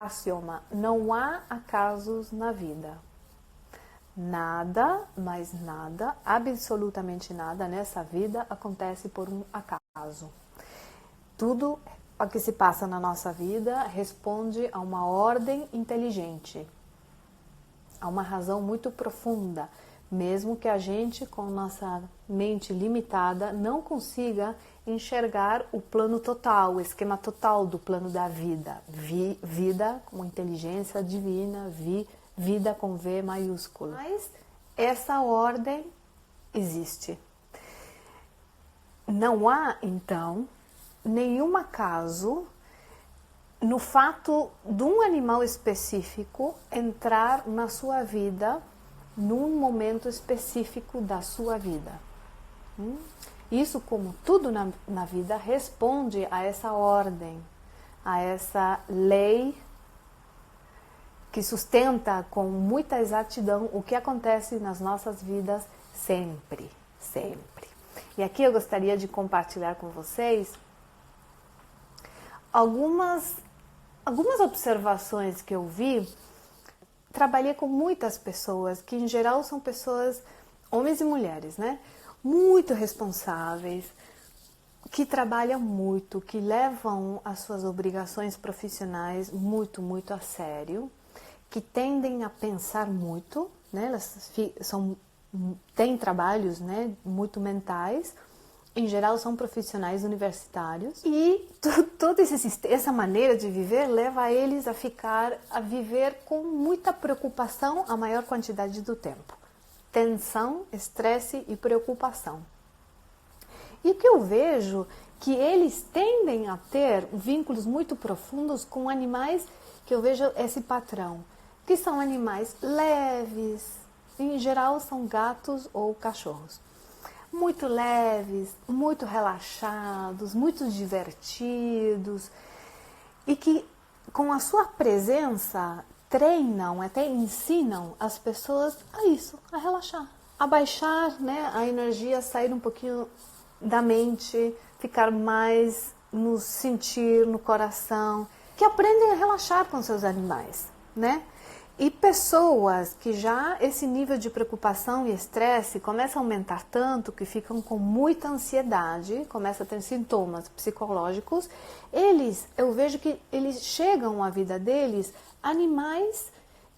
axioma: não há acasos na vida. Nada, mas nada, absolutamente nada nessa vida acontece por um acaso. Tudo o que se passa na nossa vida responde a uma ordem inteligente, a uma razão muito profunda, mesmo que a gente, com nossa mente limitada, não consiga enxergar o plano total, o esquema total do plano da vida. Vida com inteligência divina, vida com V maiúsculo. Mas essa ordem existe. Não há, então, nenhum acaso no fato de um animal específico entrar na sua vida num momento específico da sua vida. Isso, como tudo na vida, responde a essa ordem, a essa lei que sustenta com muita exatidão o que acontece nas nossas vidas sempre, sempre. E aqui eu gostaria de compartilhar com vocês algumas observações que eu vi. Trabalhei com muitas pessoas, que em geral são pessoas, homens e mulheres, né? Muito responsáveis, que trabalham muito, que levam as suas obrigações profissionais muito, muito a sério, que tendem a pensar muito, né? Elas têm trabalhos, né, muito mentais, em geral são profissionais universitários, e toda essa maneira de viver leva eles a viver com muita preocupação a maior quantidade do tempo. Tensão, estresse e preocupação. E o que eu vejo que eles tendem a ter vínculos muito profundos com animais, que eu vejo esse padrão, que são animais leves, em geral são gatos ou cachorros. Muito leves, muito relaxados, muito divertidos, e que com a sua presença treinam, até ensinam as pessoas a isso, a relaxar, a baixar, né, a energia, sair um pouquinho da mente, ficar mais no sentir, no coração, que aprendem a relaxar com seus animais, né? E pessoas que já esse nível de preocupação e estresse começa a aumentar tanto que ficam com muita ansiedade, começa a ter sintomas psicológicos, eu vejo que eles chegam à vida deles animais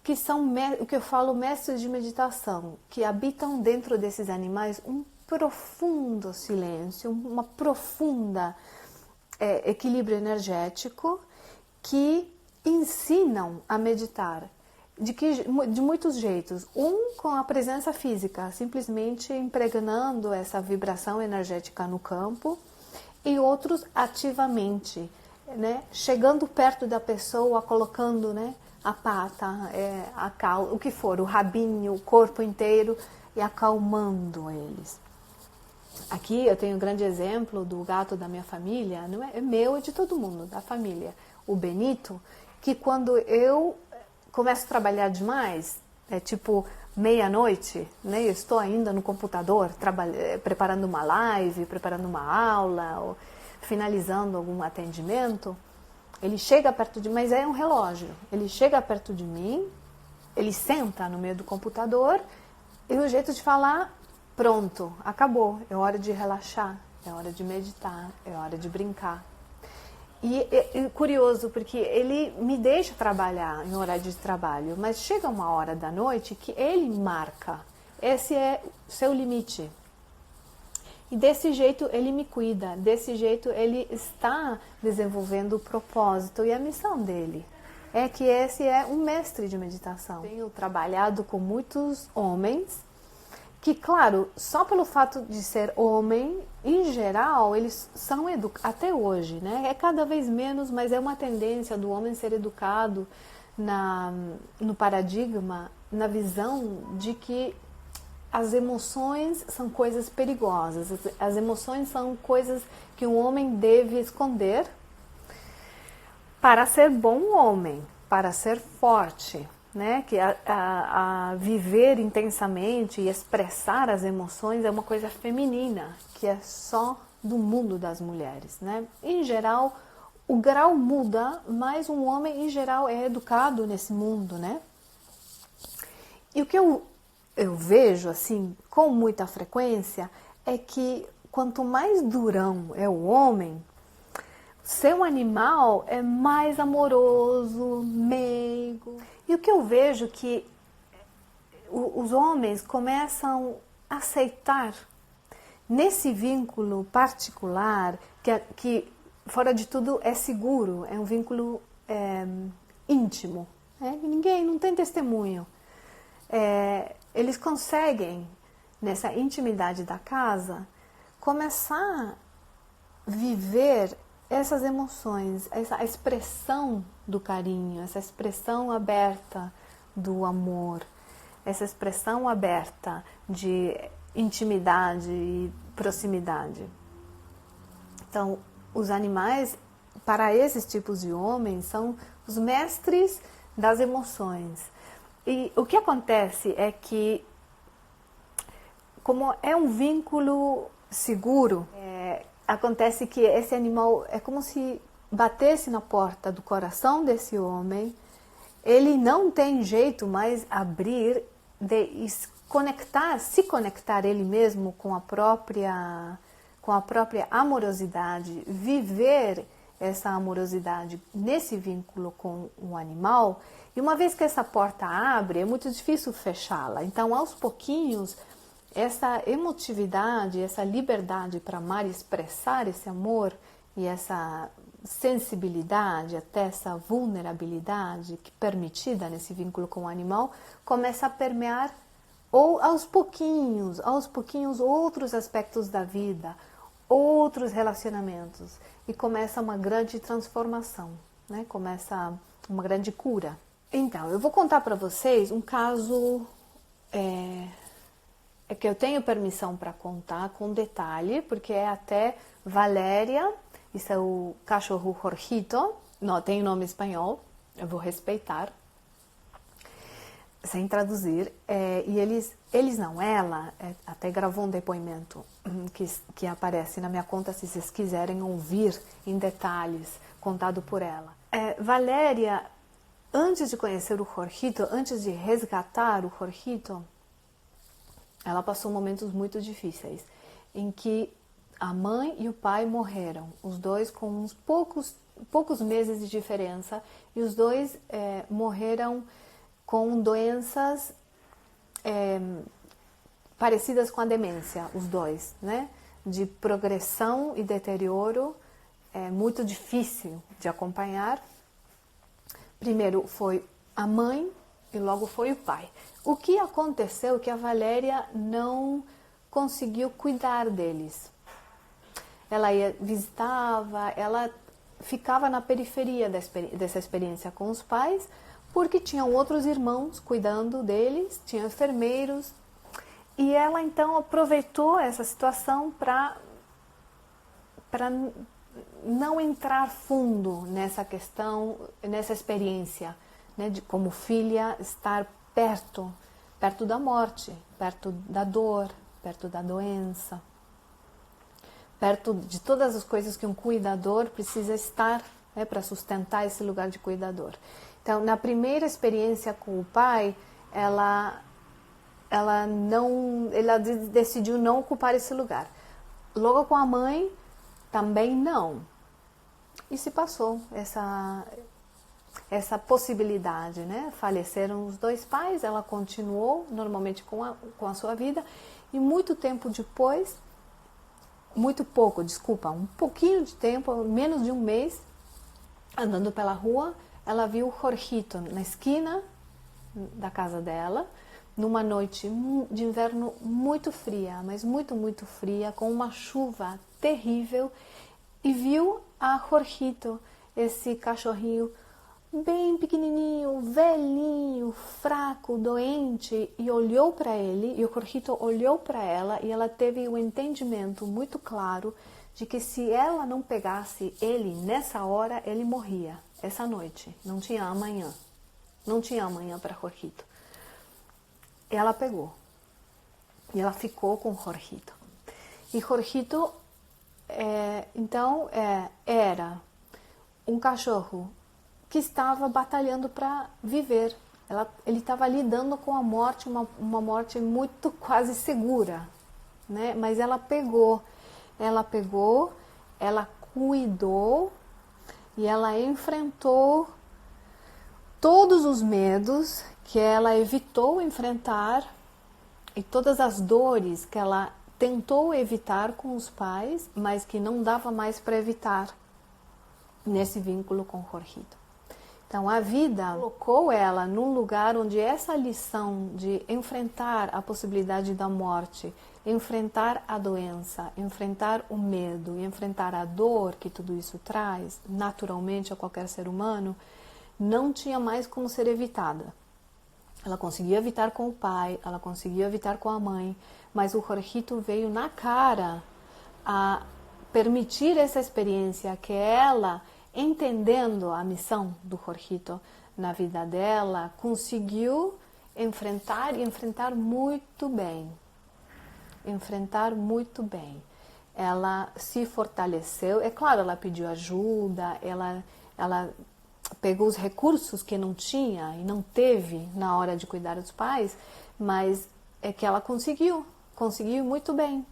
que são, o que eu falo, mestres de meditação, que habitam dentro desses animais um profundo silêncio, uma profunda equilíbrio energético, que ensinam a meditar. De muitos jeitos. Com a presença física, simplesmente impregnando essa vibração energética no campo, e outros ativamente, né? Chegando perto da pessoa, colocando, né, a pata, o que for, o rabinho, o corpo inteiro, e acalmando eles. Aqui eu tenho um grande exemplo do gato da minha família, não é meu, é de todo mundo, da família, o Benito, que quando eu começo a trabalhar demais, tipo meia-noite, né? Eu estou ainda no computador, preparando uma live, preparando uma aula, ou finalizando algum atendimento. Ele chega perto de mim, mas é um relógio. Ele chega perto de mim, ele senta no meio do computador, e o jeito de falar, pronto, acabou. É hora de relaxar, é hora de meditar, é hora de brincar. E é curioso, porque ele me deixa trabalhar em horário de trabalho, mas chega uma hora da noite que ele marca. Esse é o seu limite. E desse jeito ele me cuida, desse jeito ele está desenvolvendo o propósito e a missão dele. É que esse é um mestre de meditação. Tenho trabalhado com muitos homens que, claro, só pelo fato de ser homem, em geral, eles são até hoje, né? É cada vez menos, mas é uma tendência do homem ser educado no paradigma, na visão de que as emoções são coisas perigosas, as emoções são coisas que um homem deve esconder para ser bom homem, para ser forte, né? Que a viver intensamente e expressar as emoções é uma coisa feminina, que é só do mundo das mulheres, né? Em geral, o grau muda, mas um homem em geral é educado nesse mundo, né? E o que eu vejo assim com muita frequência é que quanto mais durão é o homem, seu animal é mais amoroso, meigo. E o que eu vejo que os homens começam a aceitar nesse vínculo particular, que fora de tudo é seguro, é um vínculo íntimo, né? Ninguém, não tem testemunho. Eles conseguem, nessa intimidade da casa, começar a viver essas emoções, essa expressão do carinho, essa expressão aberta do amor, essa expressão aberta de intimidade e proximidade. Então, os animais, para esses tipos de homens, são os mestres das emoções. E o que acontece é que, como é um vínculo seguro, acontece que esse animal é como se batesse na porta do coração desse homem. Ele não tem jeito mais abrir, de se conectar ele mesmo com a própria amorosidade, viver essa amorosidade nesse vínculo com o animal. E uma vez que essa porta abre, é muito difícil fechá-la. Então, aos pouquinhos, essa emotividade, essa liberdade para amar e expressar esse amor e essa sensibilidade, até essa vulnerabilidade que permitida nesse vínculo com o animal, começa a permear ou aos pouquinhos outros aspectos da vida, outros relacionamentos, e começa uma grande transformação, né? Começa uma grande cura. Então, eu vou contar para vocês um caso que eu tenho permissão para contar com detalhe, porque é até Valéria. Isso é o cachorro Jorgito, não tem nome espanhol, eu vou respeitar, sem traduzir. E ela até gravou um depoimento que aparece na minha conta, se vocês quiserem ouvir em detalhes, contado por ela. Valéria, antes de conhecer o Jorgito, antes de resgatar o Jorgito, ela passou momentos muito difíceis, em que a mãe e o pai morreram, os dois com uns poucos meses de diferença, e os dois morreram com doenças parecidas com a demência, os dois, né? De progressão e deterioro muito difícil de acompanhar. Primeiro foi a mãe e logo foi o pai. O que aconteceu que a Valéria não conseguiu cuidar deles. Ela visitava, ela ficava na periferia dessa experiência com os pais, porque tinham outros irmãos cuidando deles, tinham enfermeiros, e ela então aproveitou essa situação para não entrar fundo nessa questão, nessa experiência, né, de como filha estar perto da morte, perto da dor, perto da doença, perto de todas as coisas que um cuidador precisa estar, né, para sustentar esse lugar de cuidador. Então, na primeira experiência com o pai, ela decidiu não ocupar esse lugar. Logo com a mãe, também não. E se passou essa possibilidade, né? Faleceram os dois pais, ela continuou normalmente com a sua vida, e muito tempo depois, um pouquinho de tempo, menos de um mês, andando pela rua, ela viu o Jorgito na esquina da casa dela, numa noite de inverno muito fria, mas muito, muito fria, com uma chuva terrível, e viu a Jorgito, esse cachorrinho bem pequenininho, velhinho, fraco, doente, e olhou para ele, e o Jorgito olhou para ela, e ela teve um entendimento muito claro de que se ela não pegasse ele nessa hora, ele morria, essa noite. Não tinha amanhã. Não tinha amanhã para Jorgito. Ela pegou. E ela ficou com Jorgito. E Jorgito, então, era um cachorro que estava batalhando para viver. Ele estava lidando com a morte, uma morte muito quase segura, né? Mas ela pegou, ela cuidou e ela enfrentou todos os medos que ela evitou enfrentar e todas as dores que ela tentou evitar com os pais, mas que não dava mais para evitar nesse vínculo com Jorgito. Então a vida colocou ela num lugar onde essa lição de enfrentar a possibilidade da morte, enfrentar a doença, enfrentar o medo, enfrentar a dor que tudo isso traz naturalmente a qualquer ser humano, não tinha mais como ser evitada. Ela conseguia evitar com o pai, ela conseguia evitar com a mãe, mas o Jorgito veio na cara a permitir essa experiência que ela, entendendo a missão do Jorgito na vida dela, conseguiu enfrentar e enfrentar muito bem. Enfrentar muito bem. Ela se fortaleceu, é claro, ela pediu ajuda, ela pegou os recursos que não tinha e não teve na hora de cuidar dos pais, mas é que ela conseguiu muito bem.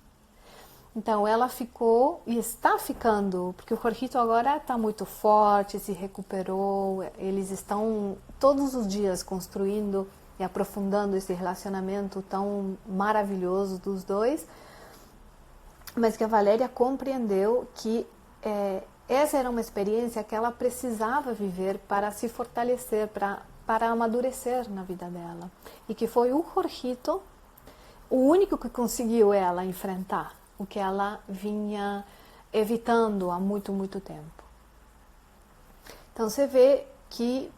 Então ela ficou e está ficando, porque o Jorgito agora está muito forte, se recuperou, eles estão todos os dias construindo e aprofundando esse relacionamento tão maravilhoso dos dois, mas que a Valéria compreendeu que essa era uma experiência que ela precisava viver para se fortalecer, para amadurecer na vida dela. E que foi o Jorgito o único que conseguiu ela enfrentar o que ela vinha evitando há muito, muito tempo. Então você vê que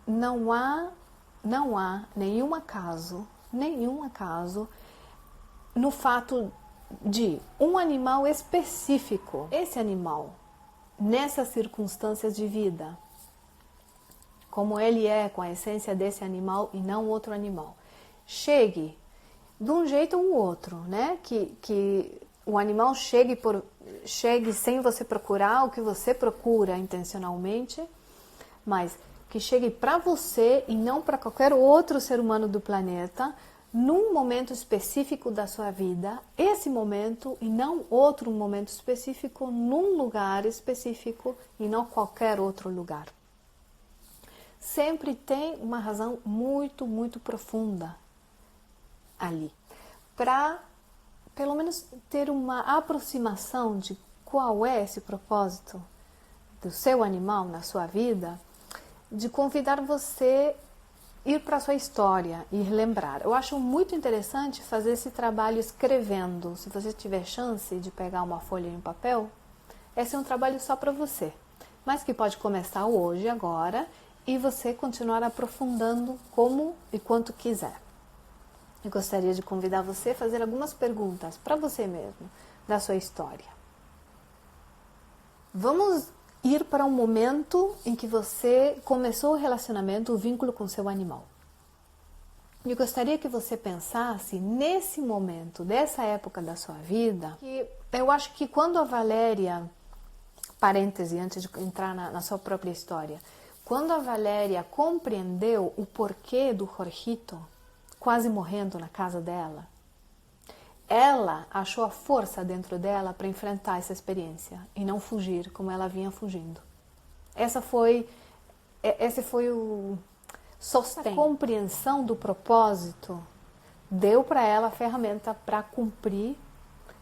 não há nenhum acaso no fato de um animal específico, esse animal, nessas circunstâncias de vida, como ele é, com a essência desse animal e não outro animal, chegue de um jeito ou outro, né? Que o animal chegue sem você procurar o que você procura intencionalmente, mas que chegue para você e não para qualquer outro ser humano do planeta, num momento específico da sua vida, esse momento e não outro momento específico, num lugar específico e não qualquer outro lugar. Sempre tem uma razão muito, muito profunda ali, para pelo menos ter uma aproximação de qual é esse propósito do seu animal na sua vida, de convidar você a ir para a sua história e lembrar. Eu acho muito interessante fazer esse trabalho escrevendo. Se você tiver chance de pegar uma folha em papel, esse é um trabalho só para você, mas que pode começar hoje, agora, e você continuar aprofundando como e quanto quiser. Eu gostaria de convidar você a fazer algumas perguntas para você mesmo, da sua história. Vamos ir para um momento em que você começou o relacionamento, o vínculo com seu animal. Eu gostaria que você pensasse nesse momento, dessa época da sua vida, que eu acho que quando a Valéria, parêntese, antes de entrar na sua própria história, quando a Valéria compreendeu o porquê do Jorgito quase morrendo na casa dela, ela achou a força dentro dela para enfrentar essa experiência e não fugir como ela vinha fugindo. Esse foi o sostém. A compreensão do propósito deu para ela a ferramenta para cumprir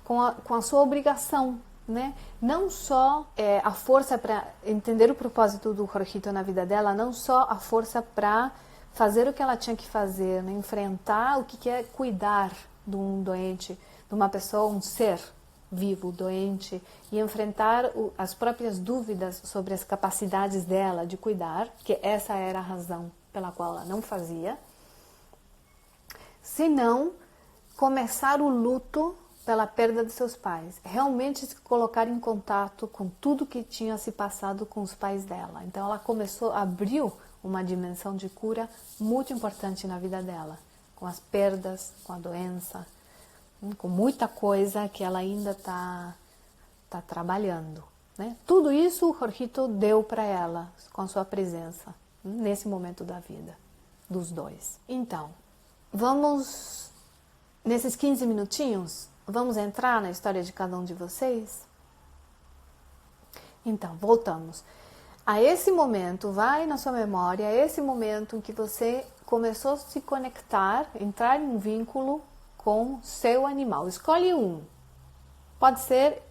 com a sua obrigação, né? Não só a força para entender o propósito do Jorgito na vida dela, não só a força para fazer o que ela tinha que fazer, né? Enfrentar o que é cuidar de um doente, de uma pessoa, um ser vivo, doente, e enfrentar as próprias dúvidas sobre as capacidades dela de cuidar, que essa era a razão pela qual ela não fazia, senão começar o luto pela perda de seus pais, realmente se colocar em contato com tudo que tinha se passado com os pais dela. Então ela abriu uma dimensão de cura muito importante na vida dela, com as perdas, com a doença, com muita coisa que ela ainda está trabalhando, né? Tudo isso o Jorgito deu para ela com a sua presença nesse momento da vida dos dois. Então, vamos, nesses 15 minutinhos, vamos entrar na história de cada um de vocês? Então, voltamos. A esse momento, vai na sua memória, a esse momento em que você começou a se conectar, entrar em um vínculo com seu animal. Escolhe um. Pode ser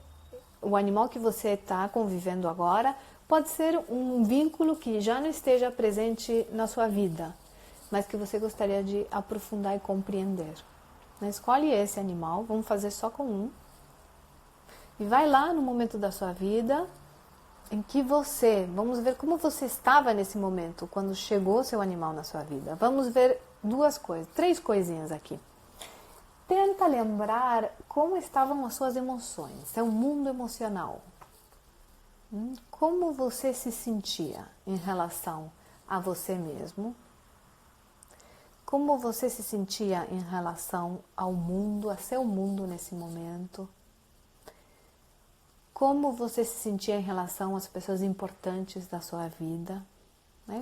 o animal que você está convivendo agora, pode ser um vínculo que já não esteja presente na sua vida, mas que você gostaria de aprofundar e compreender. Escolhe esse animal, vamos fazer só com um. E vai lá no momento da sua vida em que vamos ver como você estava nesse momento, quando chegou seu animal na sua vida. Vamos ver três coisinhas aqui. Tenta lembrar como estavam as suas emoções, seu mundo emocional. Como você se sentia em relação a você mesmo? Como você se sentia em relação ao mundo, a seu mundo nesse momento? Como você se sentia em relação às pessoas importantes da sua vida?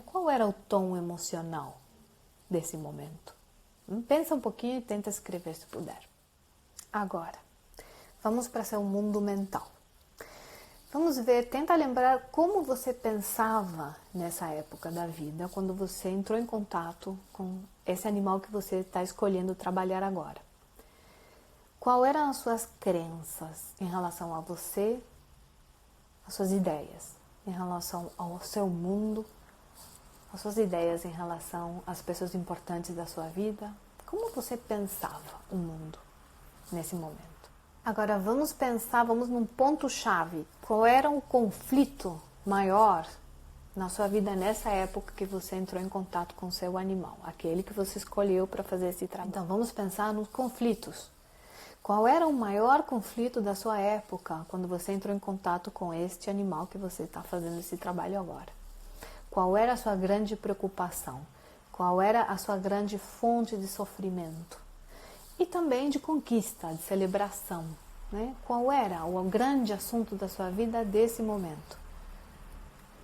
Qual era o tom emocional desse momento? Pensa um pouquinho e tenta escrever se puder. Agora, vamos para seu mundo mental. Vamos ver, tenta lembrar como você pensava nessa época da vida, quando você entrou em contato com esse animal que você está escolhendo trabalhar agora. Qual eram as suas crenças em relação a você, as suas ideias em relação ao seu mundo, as suas ideias em relação às pessoas importantes da sua vida? Como você pensava o mundo nesse momento? Agora vamos num ponto-chave. Qual era o conflito maior na sua vida nessa época que você entrou em contato com o seu animal, aquele que você escolheu para fazer esse trabalho? Então vamos pensar nos conflitos. Qual era o maior conflito da sua época quando você entrou em contato com este animal que você está fazendo esse trabalho agora? Qual era a sua grande preocupação? Qual era a sua grande fonte de sofrimento? E também de conquista, de celebração. Qual era o grande assunto da sua vida desse momento?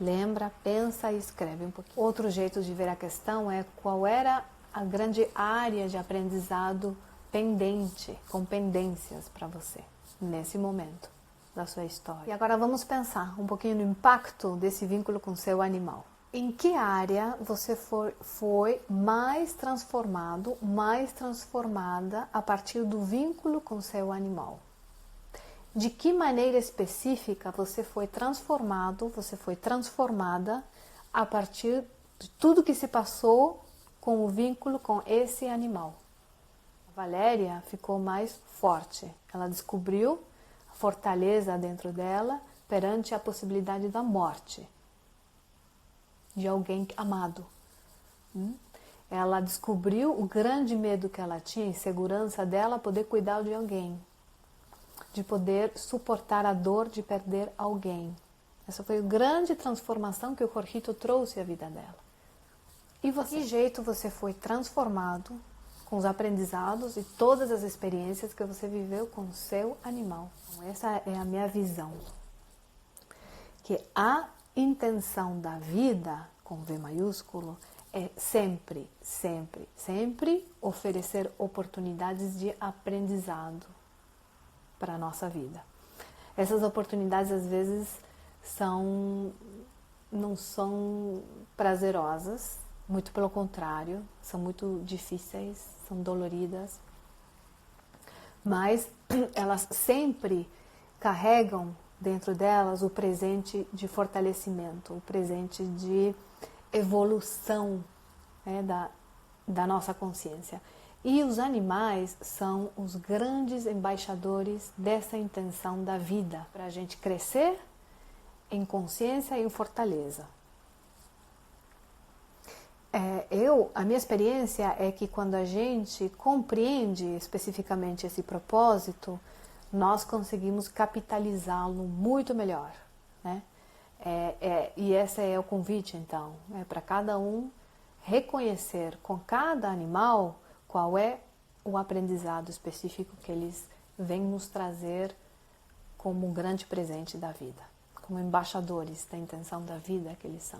Lembra, pensa e escreve um pouquinho. Outro jeito de ver a questão é qual era a grande área de aprendizado pendente, com pendências para você, nesse momento da sua história. E agora vamos pensar um pouquinho no impacto desse vínculo com seu animal. Em que área você foi mais transformado, mais transformada a partir do vínculo com seu animal? De que maneira específica você foi transformado, você foi transformada a partir de tudo que se passou com o vínculo com esse animal? A Valéria ficou mais forte. Ela descobriu a fortaleza dentro dela perante a possibilidade da morte de alguém amado. Ela descobriu o grande medo que ela tinha, a insegurança dela poder cuidar de alguém, de poder suportar a dor de perder alguém. Essa foi a grande transformação que o Jorgito trouxe à vida dela. E você? De que jeito você foi transformado com os aprendizados e todas as experiências que você viveu com o seu animal? Então, essa é a minha visão. Que a intenção da vida, com V maiúsculo, é sempre, sempre, sempre oferecer oportunidades de aprendizado para a nossa vida. Essas oportunidades às vezes não são prazerosas, muito pelo contrário, são muito difíceis, são doloridas, mas elas sempre carregam dentro delas o presente de fortalecimento, o presente de evolução, da nossa consciência. E os animais são os grandes embaixadores dessa intenção da vida, para a gente crescer em consciência e em fortaleza. A minha experiência é que quando a gente compreende especificamente esse propósito, nós conseguimos capitalizá-lo muito melhor, e esse é o convite, então, para cada um reconhecer com cada animal qual é o aprendizado específico que eles vêm nos trazer como um grande presente da vida. como embaixadores da intenção da vida que eles são.